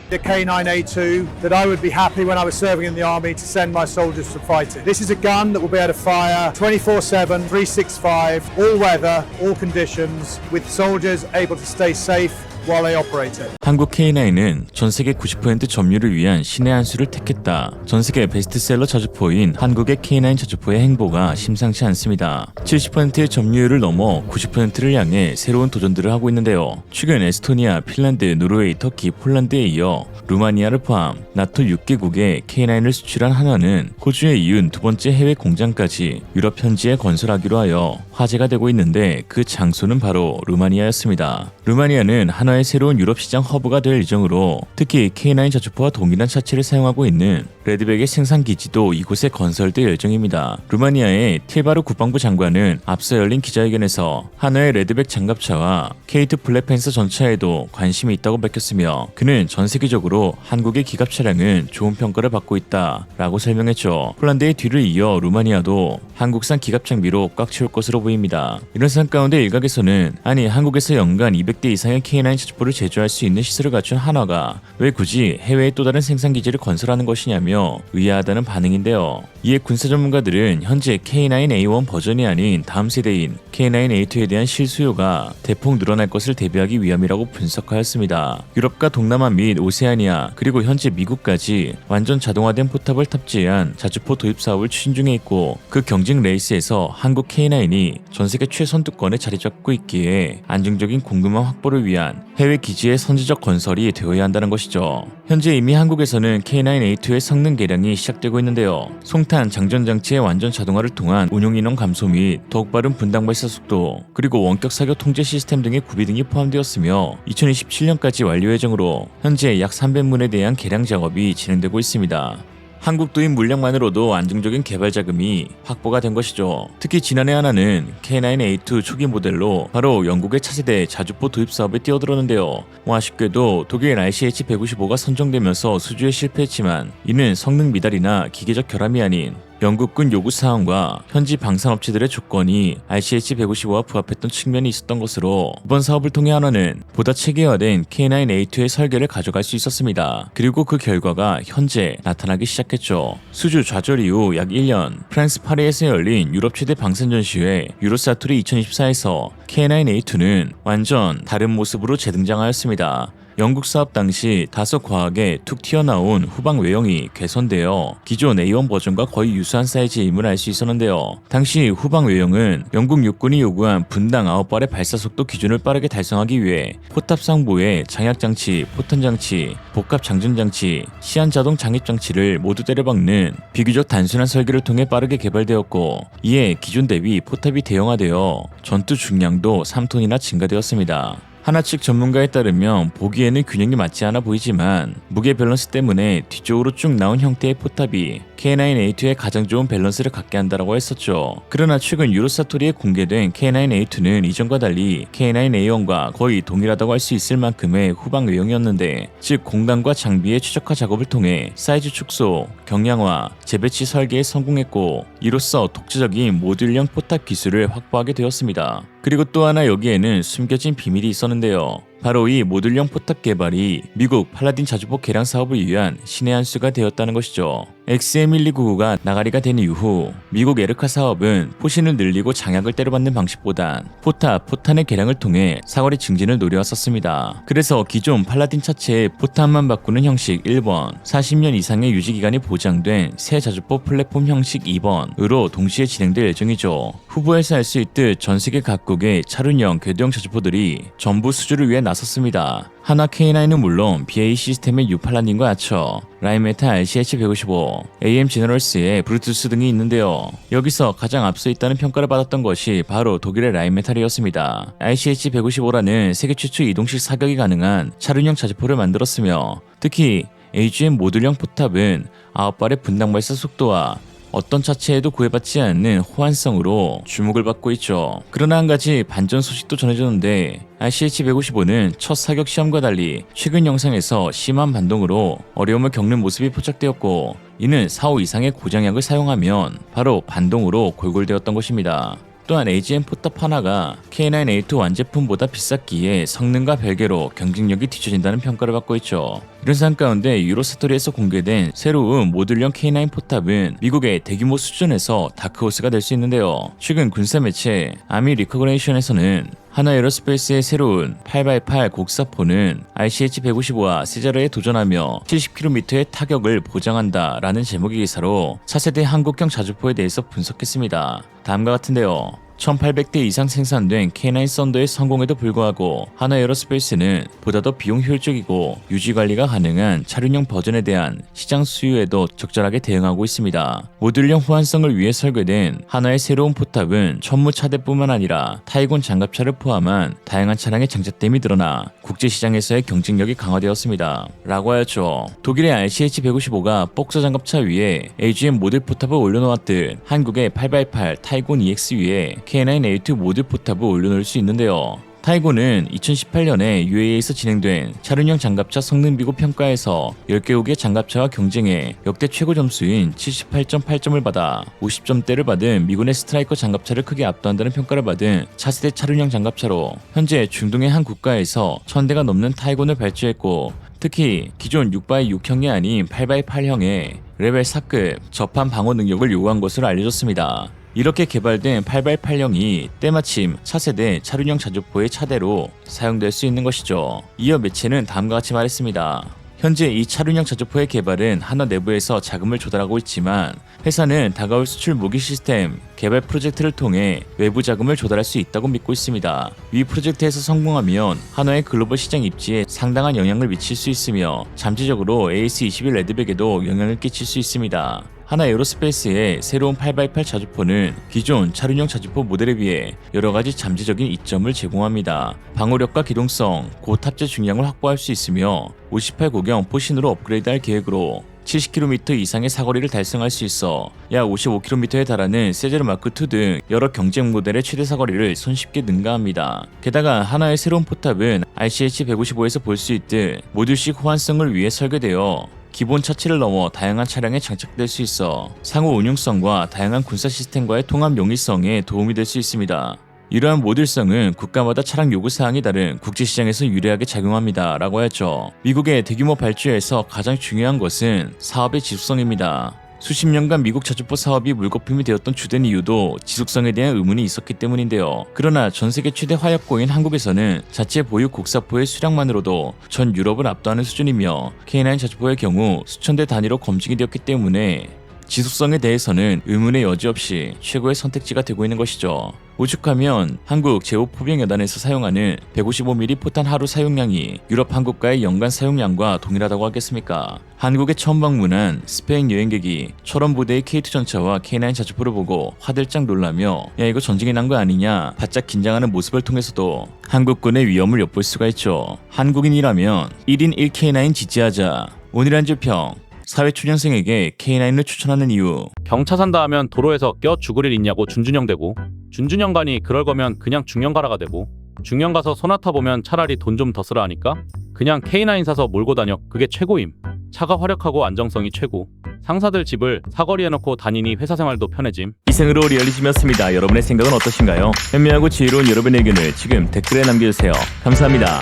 The K9A2 that I would be happy when I was serving in the army to send my soldiers to fight it. This is a gun that will be able to fire 24/7, 365, all weather, all conditions, with soldiers able to stay safe while they operate it. 한국 K9은 전세계 90% 점유를 위한 신의 한 수를 택했다. 전세계 베스트셀러 자주포인 한국의 K9 자주포의 행보가 심상치 않습니다. 70%의 점유율을 넘어 90%를 향해 새로운 도전들을 하고 있는데요. 최근 에스토니아, 핀란드, 노르웨이, 터키, 폴란드에 이어 루마니아를 포함 나토 6개국에 K9을 수출한 한화는 호주에 이은 두 번째 해외 공장까지 유럽 현지에 건설하기로 하여 화제가 되고 있는데 그 장소는 바로 루마니아였습니다. 루마니아는 한화의 새로운 유럽 시장 허브가 될 예정으로 특히 K9 자주포와 동일한 차체를 사용하고 있는 레드백의 생산 기지도 이곳에 건설될 예정입니다. 루마니아의 틸바르 국방부 장관은 앞서 열린 기자회견에서 한화의 레드백 장갑차와 K2 블랙팬서 전차에도 관심이 있다고 밝혔으며 그는 전 세계적으로 한국의 기갑 차량은 좋은 평가를 받고 있다라고 설명했죠. 폴란드의 뒤를 이어 루마니아도 한국산 기갑 장비로 꽉 채울 것으로 보입니다. 이런 상황 가운데 일각에서는 아니 한국에서 연간 200대 이상의 K9 자주포를 제조할 수 있는 시설을 갖춘 한화가 왜 굳이 해외에 또 다른 생산 기지를 건설하는 것이냐며 의아하다는 반응인데요. 이에 군사 전문가들은 현재 K9A1 버전이 아닌 다음 세대인 K9A2에 대한 실수요가 대폭 늘어날 것을 대비하기 위함이라고 분석하였습니다. 유럽과 동남아 및 오세아니아 그리고 현재 미국까지 완전 자동화된 포탑을 탑재한 자주포 도입 사업을 추진 중에 있고 그 경쟁 레이스에서 한국 K9이 전세계 최선두권에 자리 잡고 있기에 안정적인 공급망 확보를 위한 해외 기지의 선제적 건설이 되어야 한다는 것이죠. 현재 이미 한국에서는 K9A2의 성능 개량이 시작되고 있는데요. 송탄 장전 장치의 완전 자동화를 통한 운용 인원 감소 및 더욱 빠른 분당 발사 속도 그리고 원격 사격 통제 시스템 등의 구비 등이 포함되었으며 2027년까지 완료 예정으로 현재 약 300문에 대한 개량 작업이 진행되고 있습니다. 한국 도입 물량만으로도 안정적인 개발 자금이 확보가 된 것이죠. 특히 지난해 한화는 K9A2 초기 모델로 바로 영국의 차세대 자주포 도입 사업에 뛰어들었는데요. 아쉽게도 독일 RCH-155가 선정되면서 수주에 실패했지만 이는 성능 미달이나 기계적 결함이 아닌 영국군 요구사항과 현지 방산업체들의 조건이 RCH-155와 부합했던 측면이 있었던 것으로 이번 사업을 통해 한화는 보다 체계화된 K9A2의 설계를 가져갈 수 있었습니다. 그리고 그 결과가 현재 나타나기 시작했죠. 수주 좌절 이후 약 1년 프랑스 파리에서 열린 유럽 최대 방산 전시회 유로사투리 2024에서 K9A2는 완전 다른 모습으로 재등장하였습니다. 영국 사업 당시 다소 과하게 툭 튀어나온 후방 외형이 개선되어 기존 A1 버전과 거의 유사한 사이즈임을 알 수 있었는데요. 당시 후방 외형은 영국 육군이 요구한 분당 9발의 발사 속도 기준을 빠르게 달성하기 위해 포탑 상부에 장약장치, 포탄장치, 복합 장전장치, 시한자동 장입장치를 모두 때려박는 비교적 단순한 설계를 통해 빠르게 개발되었고 이에 기존 대비 포탑이 대형화되어 전투 중량도 3톤이나 증가되었습니다. 한화 측 전문가에 따르면 보기에는 균형이 맞지 않아 보이지만 무게 밸런스 때문에 뒤쪽으로 쭉 나온 형태의 포탑이 K9A2의 가장 좋은 밸런스를 갖게 한다고 했었죠. 그러나 최근 유로사토리에 공개된 K9A2는 이전과 달리 K9A1과 거의 동일하다고 할 수 있을 만큼의 후방 외형이었는데 즉 공간과 장비의 최적화 작업을 통해 사이즈 축소, 경량화, 재배치 설계에 성공했고 이로써 독자적인 모듈형 포탑 기술을 확보하게 되었습니다. 그리고 또 하나 여기에는 숨겨진 비밀이 있었는데요. 바로 이 모듈형 포탑 개발이 미국 팔라딘 자주포 개량 사업을 위한 신의 한 수가 되었다는 것이죠. XM1299가 나가리가 된 이후 미국 에르카 사업은 포신을 늘리고 장약을 때려박는 방식보단 포탄의 개량을 통해 사거리 증진을 노려왔었습니다. 그래서 기존 팔라딘 차체의 포탄만 바꾸는 형식 1번, 40년 이상의 유지기간이 보장된 새 자주포 플랫폼 형식 2번으로 동시에 진행될 예정이죠. 후보에서 알 수 있듯 전세계 각국의 차륜형, 궤도형 자주포들이 전부 수주를 위해 나섰습니다. 한화 K9은 물론 BAE 시스템의 유팔라딘과 아처, 라인메탈 RCH-155, AM 제너럴스의 브루투스 등이 있는데요. 여기서 가장 앞서 있다는 평가를 받았던 것이 바로 독일의 라인메탈이었습니다. RCH-155라는 세계 최초 이동식 사격이 가능한 차륜형 자주포를 만들었으며 특히 AGM 모듈형 포탑은 9발의 분당 발사 속도와 어떤 차체에도 구애받지 않는 호환성으로 주목을 받고 있죠. 그러나 한 가지 반전 소식도 전해졌는데 RCH-155는 첫 사격 시험과 달리 최근 영상에서 심한 반동으로 어려움을 겪는 모습이 포착되었고 이는 4호 이상의 고장약을 사용하면 바로 반동으로 골골되었던 것입니다. 또한 AGM 포탑 하나가 K9A2 완제품보다 비쌌기에 성능과 별개로 경쟁력이 뒤처진다는 평가를 받고 있죠. 이런 상황 가운데 유로스토리에서 공개된 새로운 모듈형 K9 포탑은 미국의 대규모 수준에서 다크호스가 될 수 있는데요. 최근 군사 매체 아미 리커그네이션에서는 하나 에어로스페이스의 새로운 8x8 곡사포는 RCH-155와 세자르에 도전하며 70km의 타격을 보장한다 라는 제목의 기사로 차세대 한국형 자주포에 대해서 분석했습니다. 다음과 같은데요. 1800대 이상 생산된 K9 썬더의 성공에도 불구하고 하나 에어로스페이스는 보다 더 비용 효율적이고 유지 관리가 가능한 차륜형 버전에 대한 시장 수요에도 적절하게 대응하고 있습니다. 모듈형 호환성을 위해 설계된 하나의 새로운 포탑은 천무 차대뿐만 아니라 타이곤 장갑차를 포함한 다양한 차량의 장착됨이 드러나 국제시장에서의 경쟁력이 강화되었습니다. 라고 하였죠. 독일의 RCH-155가 복서 장갑차 위에 AGM 모듈 포탑을 올려놓았듯 한국의 8x8 타이곤 EX 위에 K9A2 모듈 포탑을 올려놓을 수 있는데요. 타이곤은 2018년에 UAE에서 진행된 차륜형 장갑차 성능 비교 평가에서 10개국의 장갑차와 경쟁해 역대 최고 점수인 78.8점을 받아 50점대를 받은 미군의 스트라이커 장갑차를 크게 압도한다는 평가를 받은 차세대 차륜형 장갑차로 현재 중동의 한 국가에서 1000대가 넘는 타이곤을 발주했고 특히 기존 6x6형이 아닌 8x8형의 레벨 4급 저판 방어 능력을 요구한 것으로 알려졌습니다. 이렇게 개발된 8x8형이 때마침 차세대 차륜형 자주포의 차대로 사용될 수 있는 것이죠. 이어 매체는 다음과 같이 말했습니다. 현재 이 차륜형 자주포의 개발은 하나 내부에서 자금을 조달하고 있지만 회사는 다가올 수출 무기 시스템 개발 프로젝트를 통해 외부 자금을 조달할 수 있다고 믿고 있습니다. 위 프로젝트에서 성공하면 한화의 글로벌 시장 입지에 상당한 영향을 미칠 수 있으며 잠재적으로 AS21 레드백에도 영향을 끼칠 수 있습니다. 하나 에어로스페이스의 새로운 8x8 자주포는 기존 차륜형 자주포 모델에 비해 여러가지 잠재적인 이점을 제공합니다. 방어력과 기동성, 고탑재 중량을 확보할 수 있으며 58구경 포신으로 업그레이드할 계획으로 70km 이상의 사거리를 달성할 수 있어 약 55km에 달하는 세제르 마크2 등 여러 경쟁 모델의 최대 사거리를 손쉽게 능가합니다. 게다가 하나의 새로운 포탑은 RCH-155에서 볼 수 있듯 모듈식 호환성을 위해 설계되어 기본 차체를 넘어 다양한 차량에 장착될 수 있어 상호 운용성과 다양한 군사 시스템과의 통합 용이성에 도움이 될 수 있습니다. 이러한 모듈성은 국가마다 차량 요구사항이 다른 국제시장에서 유리하게 작용합니다. 라고 했죠. 미국의 대규모 발주에서 가장 중요한 것은 사업의 지속성입니다. 수십 년간 미국 자주포 사업이 물거품이 되었던 주된 이유도 지속성에 대한 의문이 있었기 때문인데요. 그러나 전세계 최대 화약고인 한국에서는 자체 보유 곡사포의 수량만으로도 전 유럽을 압도하는 수준이며 K9 자주포의 경우 수천 대 단위로 검증이 되었기 때문에 지속성에 대해서는 의문의 여지 없이 최고의 선택지가 되고 있는 것이죠. 오죽하면 한국 제5포병여단에서 사용하는 155mm 포탄 하루 사용량이 유럽 한국가의 연간 사용량과 동일하다고 하겠습니까? 한국에 처음 방문한 스페인 여행객이 철원 부대의 K2 전차와 K9 자주포를 보고 화들짝 놀라며 야 이거 전쟁이 난 거 아니냐 바짝 긴장하는 모습을 통해서도 한국군의 위험을 엿볼 수가 있죠. 한국인이라면 1인 1K9 지지하자. 오늘 한 줄평 사회초년생에게 K9을 추천하는 이유. 경차 산다 하면 도로에서 껴 죽을 일 있냐고 준준형 되고, 준준형 가니 그럴 거면 그냥 중형 가라가 되고, 중형 가서 소나타 보면 차라리 돈 좀 더 쓰라 하니까 그냥 K9 사서 몰고 다녀. 그게 최고임. 차가 화력하고 안정성이 최고. 상사들 집을 사거리에 놓고 다니니 회사 생활도 편해짐. 이생으로 리얼리즘이었습니다. 여러분의 생각은 어떠신가요? 현명하고 지혜로운 여러분의 의견을 지금 댓글에 남겨주세요. 감사합니다.